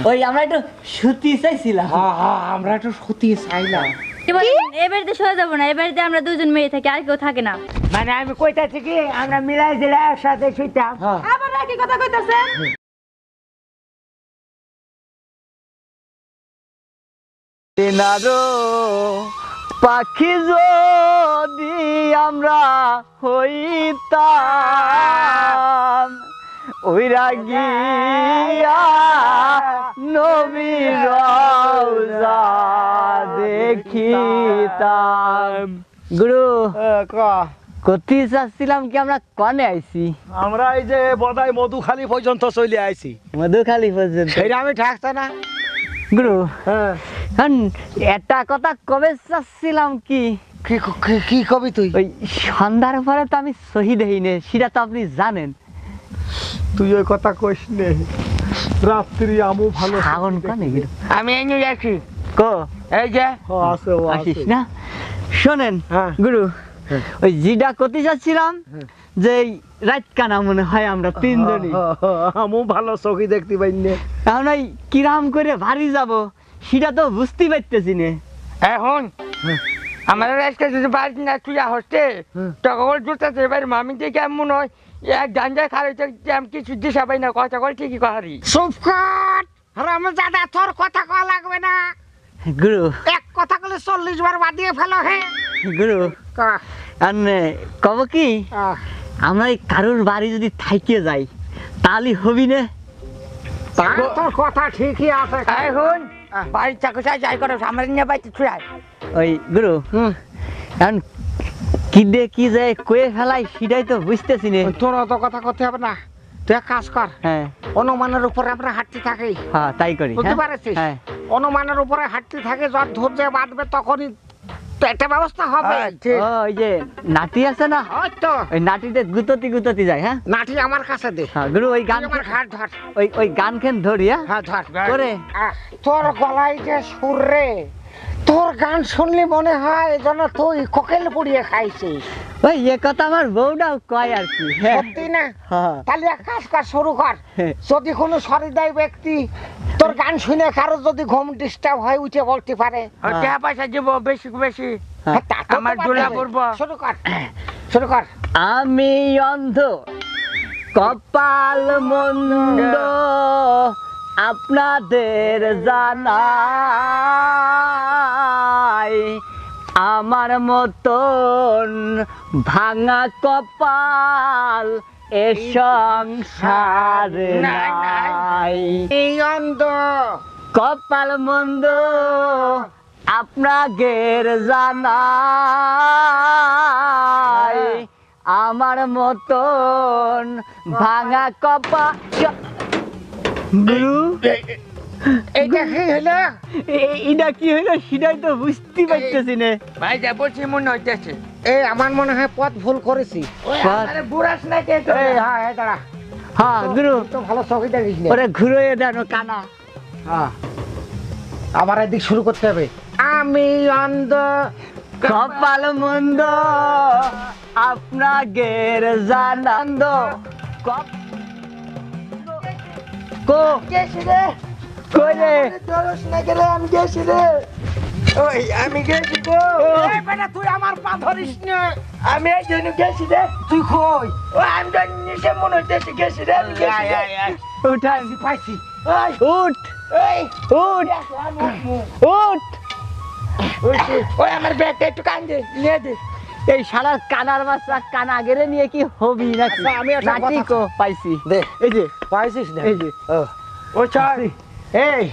ওই আমরা একটু সুতি চাইছিলাম। আমরা একটু সুতি চাইলাম। এবার দেশে যাবো না, এবার আমরা দুজন মেয়ে থাকি, আর কেউ থাকে না। মানে আমি কইতাছি কি আমরা মিলাই দিলে একসাথে শুইতাম। আবার একই কথা কইতাছেন। তেনারো পাখি যদি আমরা হইতাম ওইরা গিয়া নবীর রওজা দেখিতাম। গুরু কতি চাচ্ছিলাম কি আমরা কনে আইছি? আমরা এই যে বদাই মধুখালী পর্যন্ত চলে আইছি। মধুখালী পর্যন্ত সেটা আমি থাকতে না। গুরু একটা কথা কবে চাচ্ছিলাম কি কি কবি তুই? ওই সন্ধ্যার পরে তো আমি শহীদ হইনি, সেটা তো আপনি জানেন। তুই ওই কথা কইস নে, রাত্রি আমু ভালো আগুন কনে গুরু আমি এই নিয়ে যাচ্ছি। কো এই যে আছে ও আসিস আছে। না? শোনেন হ্যাঁ। গুরু, ওই জিডা কতি যাচ্ছিলাম যে রাত কানা মনে হয় আমরা তিনজনই। আমু ভালো চোখই দেখতে পাইনি। এখন ওই কিরাম করে বাড়ি যাব সেটা তো বুঝতে পারতেছি না। এখন আমার আজকে যদি বাড়ি না তুই হচ্ছে তখন জুতাতে এবার মামি দিয়ে কেমন হয় এক গাঞ্জা খাইতে আমি কিছু দিশা পাই না, কথা কল ঠিকই কাহারি। চুপ কর রামজাদা, তোর কথা কওয়া লাগবে না। গুরু এক কথা কলে 40 বার বাদিয়ে ফেলো। হ্যাঁ গুরু কব কি আমরা এই কারোর বাড়ি যদি থাইকে যাই তাহলে হবি না? তোর কথা ঠিকই আছে। এখন বাড়ির চাকরি যাই করো আমার নিয়ে বাড়িতে ছুঁড়ে। ওই গুরু এখন কি দে কি যায় কয়ে ফেলাই সেটাই তো বুঝতেছি না। তোর অত কথা করতে হবে না, তুই এক কাজ কর। হ্যাঁ অনুমানের উপরে আমরা হাঁটতে থাকি। হ্যাঁ তাই করি। বুঝতে হ্যাঁ? পারছিস? হ্যাঁ অনুমানের উপরে হাঁটতে থাকে, যত ধৈর্য বাঁধবে তখনই তো একটা ব্যবস্থা হবে। ও, ওই যে নাটি আছে না, ওই তো ওই নাটিতে গুততি গুততি যায়। হ্যাঁ নাটি আমার কাছে দে। হ্যাঁ গুরু ওই গান তুই আমার ঘাট ধর। ওই গান খেন ধরি। হ্যাঁ হ্যাঁ ধর করে তোর গলায় যে সুর রে, তোর গান শুনলে মনে হয় যেন তুই কোকেল পুড়িয়ে খাইছিস। ওই এ কথা আমার বউটাও কয় আর কি। হ্যাঁ সত্যি না? হ্যাঁ তাহলে এক কাজ কর, শুরু কর। হ্যাঁ। যদি কোনো সহৃদয় ব্যক্তি তোর গান শুনে কারো যদি ঘুম ডিস্টার্ব হয় উঠে বলতে পারে, টাকা পয়সা দিব বেশি বেশি, হ্যাঁ। আমার জোলা করবো। শুরু কর, শুরু কর। আমি অন্ধ কপাল মন্দ আপনাদের জানাই, আমার মতন ভাঙা কপাল এ সংসার নাই। এই অন্ধ কপাল মন্দ আপনাদের জানাই, আমার মতন ভাঙা কপাল। গুরু এইটা কি হলো? এটা কি হইলো সেটাই তো বুঝতে পারতেছি না। ভাই যা বলছি মনে হইতেছে আমার মনে হয় পথ ভুল করেছি। পথ? বুড়াস না কে তো? হ্যাঁ দাঁড়া। হ্যাঁ গুরু তো ভালো চোখে দেখিস না। ওরে ঘুরে দেন কানা। হ্যাঁ আবার এদিক শুরু করতে হবে। আমি অন্ধ কপাল মন্দ আপনাদের জানান্দ। কো গেছি রে, কইরে দরস না গেলে আমি গেছি রে। ওই আমি গেছি গো। এই বেটা তুই আমার পা ধরিস না, আমি এই জন্য গেছি রে। তুই কই? ও আমি তো নিচে মনে হইতেছে গেছি রে, আমি গেছি রে। উঠান পাইছি। ওই উঠ এই উঠ উঠ। ওই আমার ব্যাগটা একটু কান্দে নিয়ে দে। এই শালার কানার বাচ্চা কানা গেলে নিয়ে কি হবি নাকি? আচ্ছা, আমি একটা নাকি কথা- কো পাইছি। দে। এই যে পাইছিস না? এই যে ও চল। এই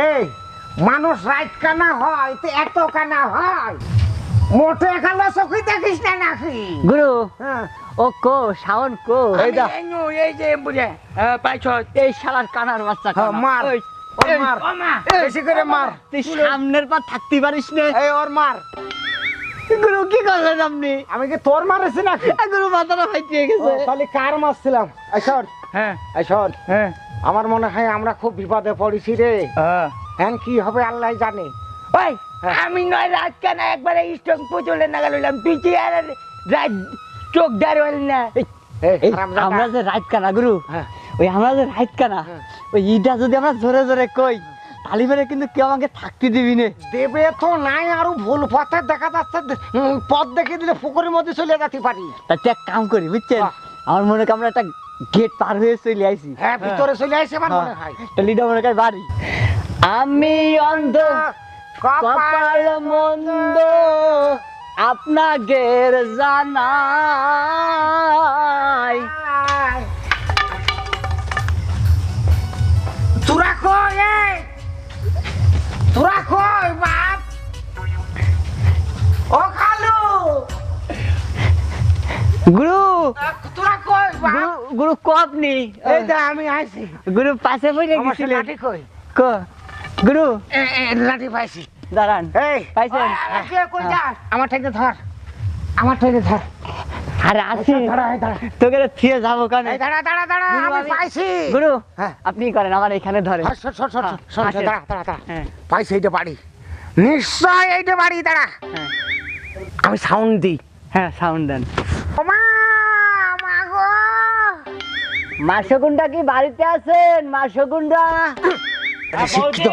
এই মানুষ রাত কানা হয় তো এত কানা হয়? মোটে কানা চোখে দেখিস না নাকি? গুরু হ্যাঁ ও কো শাওন কো এই দা এই যে বুঝে পাইছ। এই শালার কানার বাচ্চা হ্যাঁ, কানা। মার। ওই, ও মার, বেশি করে মার। তুই সামনের পা থাকতে পারিস না। এই ওর মার। গুরু কি করলেন আপনি? আমি কি তোর মারেছি নাকি? গুরু মাথাটা ফাইটিয়ে গেছে। তাহলে কার মারছিলাম? আসর হ্যাঁ আসর। হ্যাঁ আমার মনে হয় আমরা খুব বিপদে পড়েছি রে। হ্যাঁ কি হবে আল্লাহ জানে। ওই আমি নয় রাত কেন একবারে স্ট্রং পুতুলে নাগাল হইলাম, পিছিয়ে আর রাত চোখ দাঁড় হল না। এই আমরা যে রাইট কানা গুরু, হ্যাঁ। ওই আমরা যে রাইত কানা ওই ইটা যদি আমরা জোরে জোরে কই তালি মেরে কিন্তু কেউ আমাকে থাকতে দিবি না। দেবে তো নাই, আরো ভুল পথে দেখা যাচ্ছে, পথ দেখিয়ে দিলে পুকুরের মধ্যে চলে যেতে পারি। তা তুই এক কাম করি বুঝছেন, আমার মনে হয় আমরা একটা গেট পার হয়ে চলে আইছি। হ্যাঁ ভিতরে চলে আসে আমার মনে হয়। লিডা মনে হয় বাড়ি। আমি অন্ধ কপাল মন্দ আপনাকে জানাই। তোরা কই, তোরা কই বাপ? ও খালু, গুরু তোরা কই বাপ? গুরু গুরু কো আপনি? এই যে আমি আইছি। গুরু পাশে পড়ে আমার সে গেছিলেন। লাঠি কই? কো গুরু লাঠি পাইছি। দাঁড়ান। এই পাইছেন? কে কই যা? আমার ঠাইতে ধর, আমার ঠাইতে ধর। আরে আসি দাঁড়া, দাঁড়া, তোকে থিয়ে যাবো কেন? এই দাঁড়া, দাঁড়া, দাঁড়া, গুরু, আমি আমি- পাইছি। গুরু হ্যাঁ। আপনি করেন, আমার এখানে ধরে। হ্যাঁ, শোন, শোন, শোন, শোন, শোন, আসেন। দাঁড়া, দাঁড়া, দাঁড়া। হ্যাঁ পাইছি এইটা বাড়ি, নিশ্চয় এইটা বাড়ি। দাঁড়া, হ্যাঁ আমি সাউন্ড দিই। হ্যাঁ সাউন্ড দেন। ওমা, মা গো। মা শকুনটা কি বাড়িতে আছেন? মা শকুনটা শিক্ষিত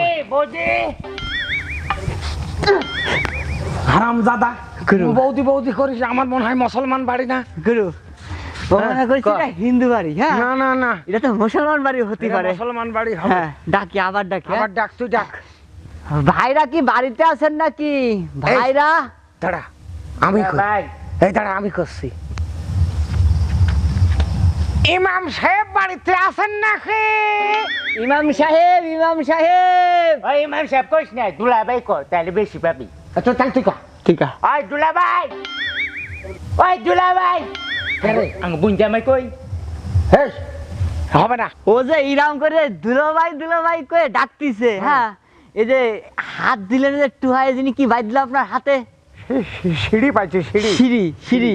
হারামজাদা, গুরু। বৌদি বৌদি করিস, আমার মনে হয় মুসলমান বাড়ি না। গুরু ও মনে করছি কর। এটা হিন্দু বাড়ি। হ্যাঁ না না না, এটা তো মুসলমান বাড়ি হতে এটা পারে। মুসলমান বাড়ি হবে। হ্যাঁ ডাকি, আবার ডাকি। আবার ডাক, তুই ডাক। ভাইরা কি বাড়িতে আছেন নাকি? ভাইরা দাঁড়া, আমি কই। এই দাঁড়া, আমি করছি। ইমাম সাহেব বাড়িতে আছেন নাকি? ইমাম সাহেব, ইমাম সাহেব। ওই ইমাম সাহেব কইস না, দুলাভাই কর, তাহলে বেশি পাবি। তো তাই তুই কর। ঠিক আছে। ওই দুলাভাই, ওই দুলাভাই, আমি গুঞ্জামাই কই। এই, হবে না। ও যে ইরাম করে দুলোভাই করে ডাকতিছে। হ্যাঁ এই যে হাত দিলেন যে টুহাই যিনি কি বাই দিল আপনার হাতে? সিঁড়ি পাইছি, সিঁড়ি। সিঁড়ি।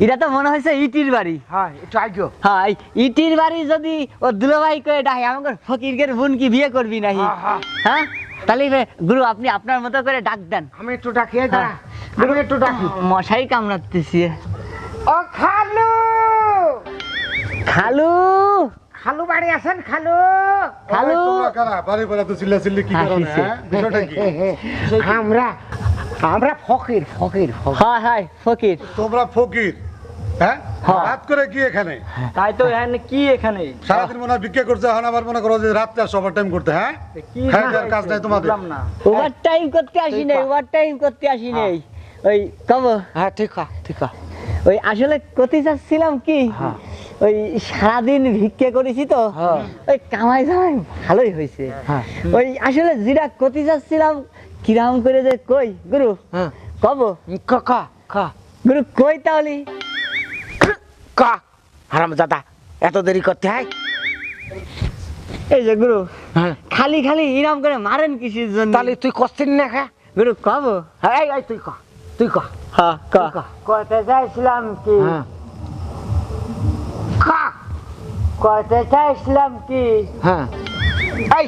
এটা তো মনে হয়েছে ইটির বাড়ি। হ্যাঁ, একটু আইগো। হ্যাঁ এই ইটির বাড়ি যদি ও দুলোভাই করে ডাকে, আমাকে ফকিরকে বোন কি বিয়ে করবি নাকি? হ্যাঁ। হ্যাঁ তাহলে গুরু আপনি আপনার মতো করে ডাক দেন। আমি একটু ডাকি, এই দাঁড়া, আমি একটু ডাকি। মশাই কামড়াতেছি। ও খালু, খালু, খালু বাড়ি আছেন? খালু, খালু। তোমরা কারা বাড়ি বাড়ি তো চিল্লাচিল্লি কি কারণে? হাসিছে। হ্যাঁ বিষয়টা কি? আমরা আমরা ফকির, ফকির, ফকির। হ্যাঁ হ্যাঁ ফকির। তোমরা ফকির, হ্যাঁ হ্যাঁ। রাত করে কি এখানে? তাই তো এখানে কি এখানে? সারাদিন মনে হয় ভিক্ষা করছে, এখন আবার মনে করো যে রাত্রে আসো ওভার টাইম করতে। হ্যাঁ কি হ্যাঁ যার কাজ নাই তোমাদের। বুঝলাম না। ওভার টাইম করতে আসি নাই, ওভার টাইম করতে আসি নাই। ওই কব হ্যাঁ ঠিক আছে, ঠিক আছে। ওই আসলে করতে চাচ্ছিলাম কি, ওই সারাদিন ভিক্ষে করেছি তো, ওই কামাই জামাই ভালোই হয়েছে। ওই আসলে যেটা করতে চাচ্ছিলাম কিরাম করে যে কই গুরু, হ্যাঁ, কব কা কা কা গুরু কই তাহলে? কা। হারামজাদা, এত দেরি করতে হয়? এই যে গুরু হ্যাঁ, খালি খালি ইরাম করে মারেন কিসের জন্য? তাহলে তুই কষ্টিন না খা। গুরু কব? এই এই তুই ক, তুই ক। হ্যাঁ ক। কইতে চাইছিলাম কি, হ্যাঁ, কা। কইতে চাইছিলাম কি, হ্যাঁ, এই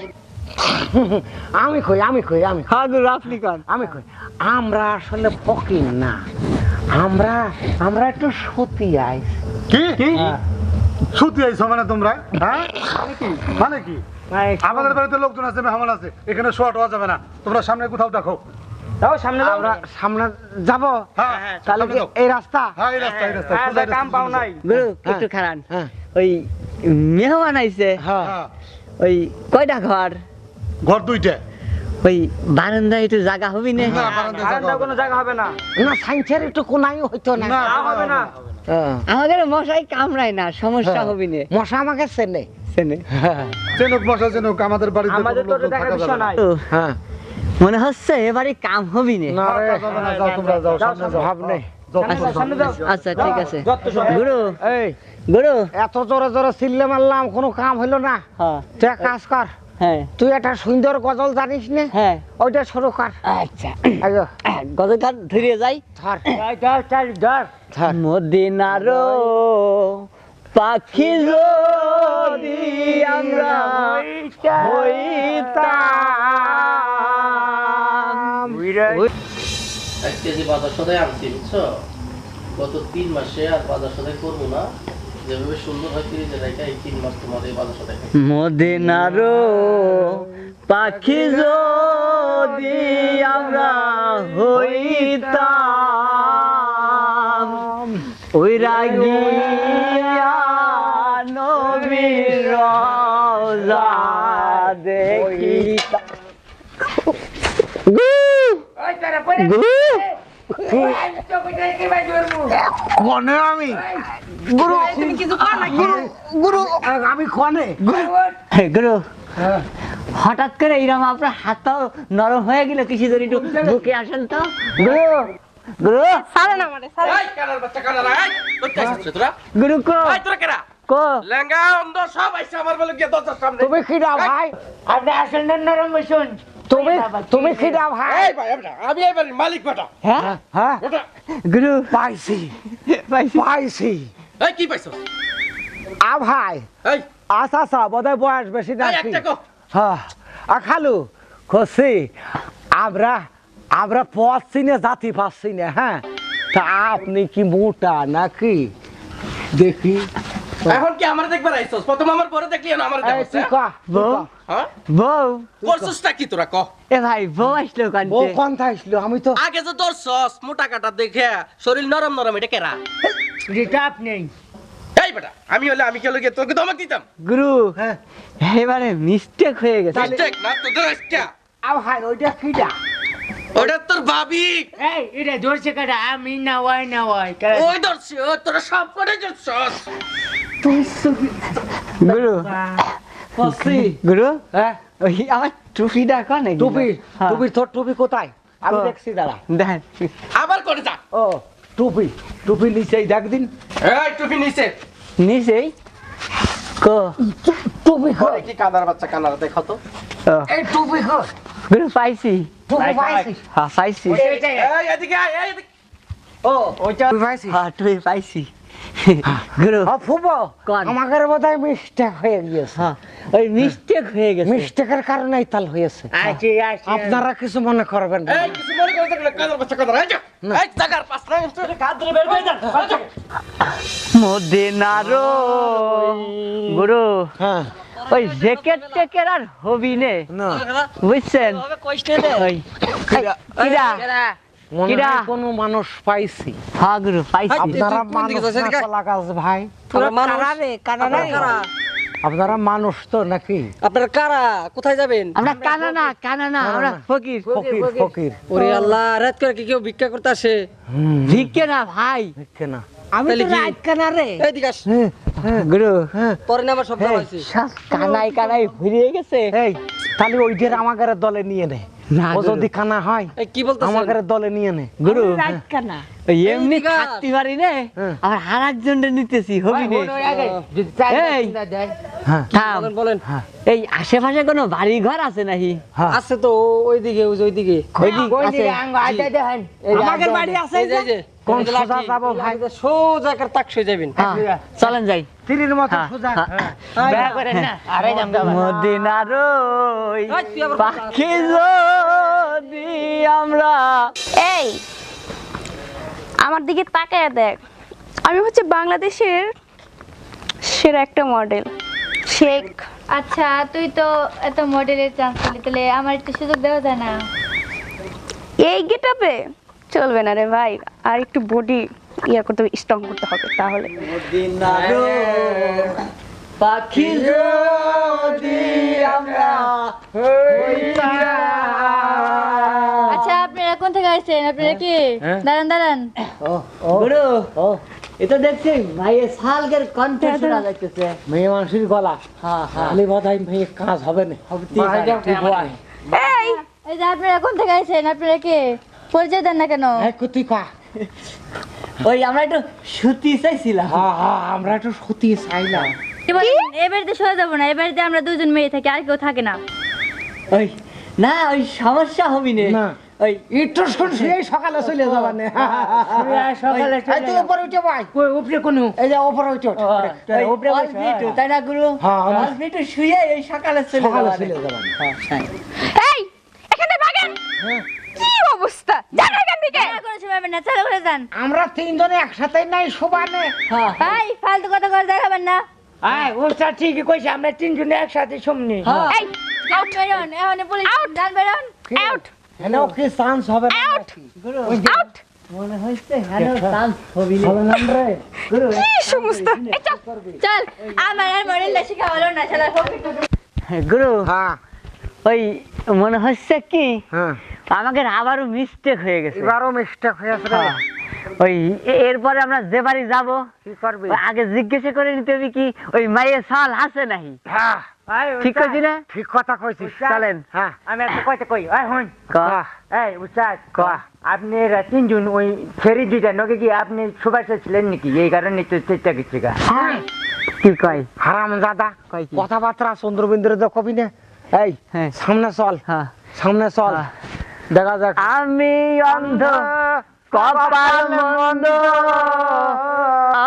আমি কই, আমি কই, আমি কই, হ্যাঁ গুরু আপনি কন। আমি কই। আমরা আসলে ফকির না, আমরা আমরা একটু সতী আইস। কি ছুটি আইছো মানে তোমরা? হ্যাঁ মানে কি? আমাদের বাড়িতে লোকজন আছে, মেহমান আছে, এখানে শোয়া টোয়া যাবে না। তোমরা সামনে কোথাও দেখো। দাও সামনে দাও। আমরা সামনে যাব। হ্যাঁ তাহলে সামনে কি যাও। এই রাস্তা? হ্যাঁ এই রাস্তা, এই রাস্তা হ্যাঁ, সোজা এই কাম রাস্তা, পাও সোজা নাই। গুরু হ্যাঁ। একটু খারান। হ্যাঁ, ওই মেহমান আইছে, হ্যাঁ, হ্যাঁ ওই কয়টা ঘর? ঘর দুইটা। ওই বারান্দায় একটু জায়গা হবি না? না, বারান্দায় জায়গা আরেকটা হবে কোনো না। জায়গা হবে না। না সাইন্সের একটু কোনাই হইতো না। না, হবে না। হ্যাঁ। আমাদের মশাই কামড়ায় না, সমস্যা হবি না। মশা আমাকে চেনে। চেনে? চেনুক মশা চেনুক, আমাদের বাড়িতে আমাদের তো কোনো লোকজন দেখার থাকা বিষয় যাবে না। নাই। তো হ্যাঁ, মনে হচ্ছে এবারে কাম হবি না। না রে, থাকা যাবে না, যাও তোমরা যাও, সামনে যাও। ভাব নেই। যাও, সামনে তোমরা যাও, সামনে যাও। আচ্ছা ঠিক আছে। যত সব- গুরু এই গুরু। এত জোরে জোরে চিল্লে মারলাম, কোনো কাম হইলো না। হ্যাঁ তুই এক কাজ কর, হ্যাঁ তুই একটা সুন্দর গজল জানিস নে, হ্যাঁ ওইটা শুরু কর। আচ্ছা আইগো, গজলটা ধরে যাই। ধর। এই ধর, ধর, ধর। ধর। মদিনারো পাখি যদি আমরা হইতাম। 1 কেজি বাজার সদাই আনছি বুঝছো, গত 3 মাসে আর বাজার সদাই করবো না, যেভাবে সুন্দর হয় তিরিশ জায়গায় এই 3 মাস তোমার এই বাজার সাথে মদিনারো পাখি যদি আমরা হইতাম ওই রাগিয়া নবীর রওজা দেখিতাম। ওই তারা পরে কনে আমি গুরু তুমি কিছু কর না গুরু আমি কনে গুরু হঠাৎ করে এইরকম আপনার হাতটাও নরম হয়ে গেল কিছু ধরে একটু বুকে আসেন তো গুরু গুরু সারেন আমারে সারেন এই কানার বাচ্চা কানার এই কোথায় এসেছিস তোরা গুরু কো এই তোরা কেরা কো লেঙ্গা অন্ধ সব আইছে আমার বলে গিয়ে দরজার সামনে তুমি খিদা ভাই আপনি আসেন না নরম বসুন তুমি খিদা ভাই এই ভাই আমি এই বাড়ির মালিক বেটা হ্যাঁ হ্যাঁ বেটা গুরু পাইছি পাইছি পাইছি এই কি পাইছস আ ভাই এই আচ্ছা আচ্ছা বোধহয় বয়স বেশি না এই একটা কো হ্যাঁ খালু খুশি আমরা আমরা পথ চিনে জাতি পাচ্ছি না হ্যাঁ তা আপনি কি মোটা নাকি দেখি এখন কি আমার দেখবার আইছস প্রথম আমার পরে দেখলি না আমার এই দেখছ তুই কহ, তুই বউ কহ। হ্যাঁ বউ করছসটা কি তোরা কহ এ ভাই বউ আসলো বউ কানতে কোন থাইছিল আমি তো আগে যে ধরছস মোটা কাটা দেখে শরীর নরম নরম এটা কেরা যেটা আপনি এই বেটা আমি হলে আমি কেন গিয়ে তোকে ধমক দিতাম গুরু হ্যাঁ এবারে মিস্টেক হয়ে গেছে মিস্টেক না তোদের আজকে আ ভাই ওইটা কিটা ওটা তোর ভাবি এই এটা ধরছে কাটা আমি না ওই ওই ধরছি ও তোরা সব করে ধরছস গুরু খুশি গুরু হ্যাঁ ওই আমার টুপিটা কোন টুপি টুপি তোর টুপি কোথায় আমি ও। দেখছি দাঁড়া দেন আবার করে যা ও টুপি টুপি নিচেই দেখ দিন এই টুপি নিচে নিছেই কো টুপি কই কি কাদার বাচ্চা কানার দেখো তো ও, এই টুপি কই গুরু পাইছি টুপি পাইছি হ্যাঁ পাইছি এই এদিকে আয় এই এদিকে ও ওইটা পাইছি হ্যাঁ টুপি পাইছি গুরু হ্যাঁ ফুবো কোন? আমাদের বোধহয় মিস্টেক হয়ে গিয়েছে হ্যাঁ ওই মিস্টেক হয়ে গেছে মিস্টেকের কারণেই তাল হয়েছে আপনারা কিছু মনে করবেন না এই কিছু মনে করে দেখলে কাদার বাচ্চা কানার এই যা এই জায়গার পাশ না তোর কাদ ধরে বের করে যা মদিনারো গুরু হ্যাঁ ওই জ্যাকেট টেকের আর হবি নে না বুঝছেন ওই কিরা মনে কিরা? হয় কোনো মানুষ পাইছি হ্যাঁ গুরু পাইছি আপনারা মানুষ না কলাগাছ ভাই আপনারা মানুষ তো নাকি আপনারা কারা কোথায় যাবেন আমরা কানা না আমরা ফকির ফকির ফকির ওরে আল্লাহ রাত করে কি কেউ ভিক্ষা করতে আসে ভিক্ষে না ভাই দেখে না আমি তো রাত কানা রে এইদিকে আস গুরু পরে না আমার সব জ্বালাইছে সব কানাই ঘুরিয়ে গেছে এই তাহলে ওইটার আমাদের দলে নিয়ে নে না, ও গুরু। যদি কানা হয় এই কি বলতেছেন আমাদের দলে নিয়ে নে গুরু কানা ওই এমনি এইদিকে। থাকতে পারি নে আবার হারার জন্য নিতেছি হবি নে এই হ্যাঁ থাম বলেন বলেন এই আশেপাশে কোনো বাড়ি ঘর আছে নাকি হ্যাঁ আছে তো ওইদিকে ওইদিকে আছে? আমাদের বাড়ি আছে এই যে কোন সোজা যাবো ভাই সোজা করে তাকসে যাবেন হ্যাঁ, চলেন যাই তিরির মতো হ্যাঁ, সোজা হ্যাঁ। মদিনার ওই পাখি যদি আমরা এই আমার দিকে তাকায় দেখ আমি হচ্ছে বাংলাদেশের সেরা একটা মডেল শেখ আচ্ছা তুই তো এত মডেলের চান্স পেলি তাহলে আমার একটু সুযোগ দেওয়া যায় না? এই গেটআপে চলবে না রে ভাই আর একটু বডি ইয়া করতে হবে স্ট্রং করতে হবে তাহলে মদিনার পাখি যদি আমরা আচ্ছা আপনারা কোন থেকে আসছেন? আপনারা কি দাঁড়ান গুরু এটা দেখছি ভাইয়ের সালগের কণ্ঠে শোনা যাইতেছে মেয়ে মানুষের গলা হ্যাঁ হ্যাঁ খালি বোধহয় মেয়ে কাজ হবে না ঠিক হয়। এই এই যে আপনারা কোন থেকে আসছেন? আপনারা কি পরিচয় দেন না কেন? তুই কা ওই আমরা একটু সুতি চাইছিলাম হ্যাঁ হ্যাঁ আমরা একটু সত্যি চাইলাম কি বলেন? এই বাড়িতে শোয়া যাবো না, এই বাড়িতে আমরা দুজন মেয়ে থাকি, আর কেউ থাকে না। ওই না ওই সমস্যা হবি না না। ওই একটু শুনছি এই সকালে চলে যাবা না সকালে এই তুই উপরে উঠে ভাই উপরে কোন এই যে উপরে উঠে তাই না গুরু হ্যাঁ, আমার- অল্প একটু শুয়ে এই সকালে চলে সকালে যাবা চলে যাবা এই এখানে ভাগেন কি অবস্থা জানো এখান থেকে এদিকে না কোনো সময় না চালু করে যান আমরা তিনজনে একসাথে নাই সবানে হ্যাঁ ভাই ফালতু কথা করে দেখাবেন না হ্যাঁ ওটা ঠিকই কইছে আমরা তিনজনে একসাথে শুননি এই আউট বেরোন এখন পুলিশ যান বেরোন আউট কেন কি চান্স হবে না আউট গুরু আউট মনে হচ্ছে হ্যাঁ চান্স হবি রে গুরু কি সমস্ত এই চল চল আমার আর মডেলটা শিখাবলো না শালা গুরু হ্যাঁ ওই মনে হচ্ছে কি হ্যাঁ আমাদের আবারও মিস্টেক হয়ে গেছে এবারও মিস্টেক হয়েছে রে হ্যাঁ। ওই এরপরে আমরা যে বাড়ি যাবো কি করবি ওই আগে জিজ্ঞাসা করে নিতে হবে কি ওই মায়ের সাল আছে নাহি হ্যাঁ ঠিক আছে না ঠিক কথা কইছিস চলেন হ্যাঁ আমি একটা কইতে কই ওই হন ক এই উস্তাদ আপনি তিনজন ওই ফেরি দুইটা নকে কি আপনি সুবাসে ছিলেন নাকি এই কারণে তো চেষ্টা করছি গা কি কয় হারাম দাদা কয় কি? কথাবার্তা চন্দ্রবিন্দুরে তো কবি না এই হ্যাঁ সামনে চল হ্যাঁ সামনে চল হ্যাঁ। দেখা যাক আমি অন্ধ কপাল মন্দ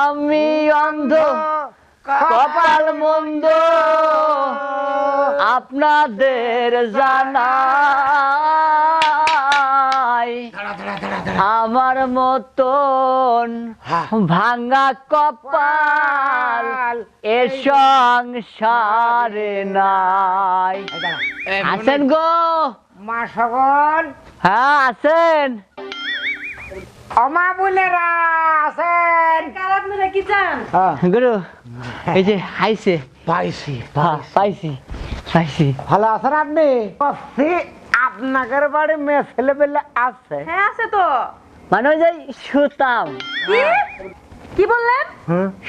আমি অন্ধ কপাল মন্দ আপনাদের জানাই আমার মতন ভাঙা কপাল এ সংসারে নাই আছেন গো মা সগন হ্যাঁ আছেন অমা বলেরা আছেন আপনারা কি চান গুরু এই যে আইছে পাইছি হ্যাঁ পাইছি পাইছি ভালো আছেন আপনি আপনাদের বাড়ি মেয়ে ছেলে পেলে আছে হ্যাঁ আছে তো মানে ওই যে সুতাম কি বললেন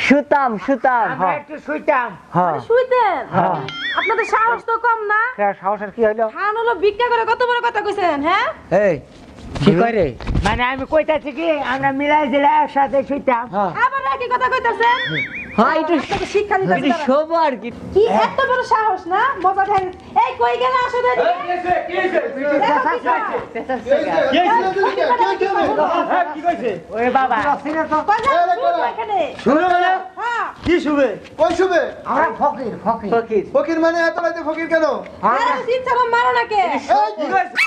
সুতাম সুতাম আমরা একটু শুইতাম হ্যাঁ শুইতেন হ্যাঁ আপনাদের সাহস তো কম না সাহসের কি হইলো খান হলো ভিক্ষা করে কত বড় কথা কইছেন হ্যাঁ এই কি করে মানে আমি কইতাছি কি আমরা মিলাই দিলে একসাথে শুইতাম হ্যাঁ আবার কি কথা কইতাছেন হ্যাঁ একটু আপনাকে শিক্ষা দিতে একটু শোভ আর কি কি এত বড় সাহস না মজা দেন এই কই গেল আসো দেখি ওই বাবা কি শুবে কই শুবে আমরা ফকির ফকির ফকির ফকির মানে এত রাতে ফকির কেন মারো নাকে এই, কি কইছে?